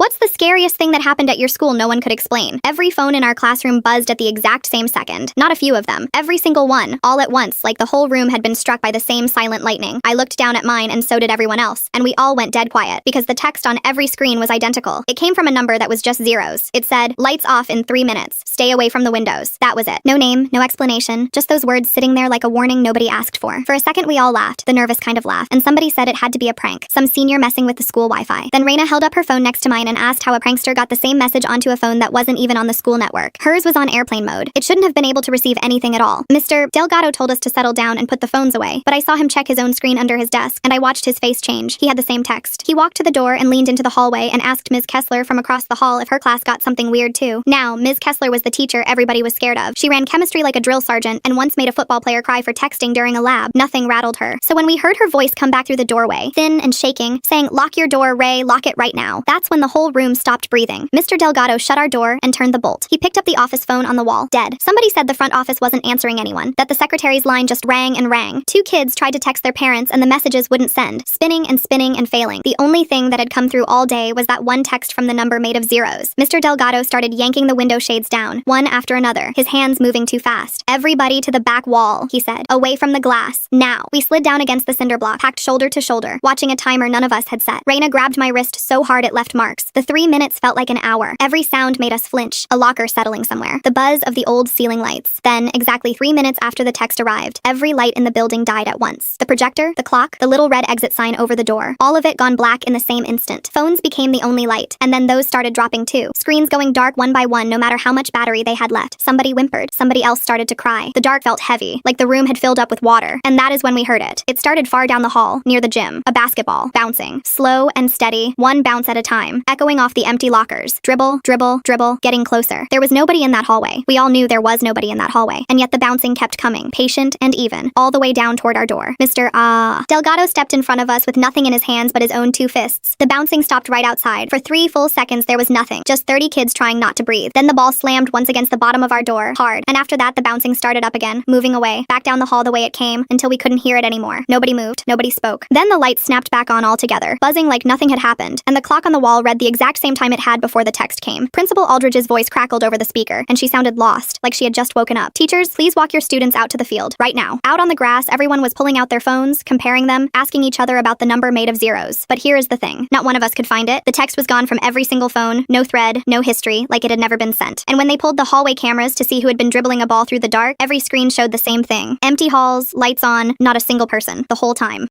What's the scariest thing that happened at your school no one could explain? Every phone in our classroom buzzed at the exact same second. Not a few of them. Every single one. All at once, like the whole room had been struck by the same silent lightning. I looked down at mine and so did everyone else. And we all went dead quiet, because the text on every screen was identical. It came from a number that was just zeros. It said, "Lights off in 3 minutes. Stay away from the windows." That was it. No name, no explanation, just those words sitting there like a warning nobody asked for. For a second we all laughed, the nervous kind of laugh, and somebody said it had to be a prank. Some senior messing with the school Wi-Fi. Then Raina held up her phone next to mine and asked how a prankster got the same message onto a phone that wasn't even on the school network. Hers was on airplane mode. It shouldn't have been able to receive anything at all. Mr. Delgado told us to settle down and put the phones away, but I saw him check his own screen under his desk, and I watched his face change. He had the same text. He walked to the door and leaned into the hallway and asked Ms. Kessler from across the hall if her class got something weird too. Now, Ms. Kessler was the teacher everybody was scared of. She ran chemistry like a drill sergeant and once made a football player cry for texting during a lab. Nothing rattled her. So when we heard her voice come back through the doorway, thin and shaking, saying, "Lock your door, Ray, lock it right now," that's when the whole room stopped breathing. Mr. Delgado shut our door and turned the bolt. He picked up the office phone on the wall, dead. Somebody said the front office wasn't answering anyone, that the secretary's line just rang and rang. 2 kids tried to text their parents and the messages wouldn't send, spinning and spinning and failing. The only thing that had come through all day was that one text from the number made of zeros. Mr. Delgado started yanking the window shades down, one after another, his hands moving too fast. "Everybody to the back wall," he said. "Away from the glass. Now." We slid down against the cinder block, packed shoulder to shoulder, watching a timer none of us had set. Raina grabbed my wrist so hard it left marks. The 3 minutes felt like an hour. Every sound made us flinch. A locker settling somewhere. The buzz of the old ceiling lights. Then, exactly 3 minutes after the text arrived, every light in the building died at once. The projector, the clock, the little red exit sign over the door. All of it gone black in the same instant. Phones became the only light, and then those started dropping too. Screens going dark one by one no matter how much battery they had left. Somebody whimpered. Somebody else started to cry. The dark felt heavy, like the room had filled up with water. And that is when we heard it. It started far down the hall, near the gym. A basketball, bouncing. Slow and steady, one bounce at a time, echoing off the empty lockers. Dribble, dribble, dribble, getting closer. There was nobody in that hallway. We all knew there was nobody in that hallway. And yet the bouncing kept coming, patient and even, all the way down toward our door. Mr. Delgado stepped in front of us with nothing in his hands but his own 2 fists. The bouncing stopped right outside. For 3 full seconds there was nothing, just 30 kids trying not to breathe. Then the ball slammed once against the bottom of our door, hard. And after that the bouncing started up again, moving away, back down the hall the way it came, until we couldn't hear it anymore. Nobody moved, nobody spoke. Then the lights snapped back on altogether, buzzing like nothing had happened, and the clock on the wall read the exact same time it had before the text came. Principal Aldridge's voice crackled over the speaker, and she sounded lost, like she had just woken up. "Teachers, please walk your students out to the field, right now." Out on the grass, everyone was pulling out their phones, comparing them, asking each other about the number made of zeros. But here is the thing. Not one of us could find it. The text was gone from every single phone, no thread, no history, like it had never been sent. And when they pulled the hallway cameras to see who had been dribbling a ball through the dark, every screen showed the same thing. Empty halls, lights on, not a single person, the whole time.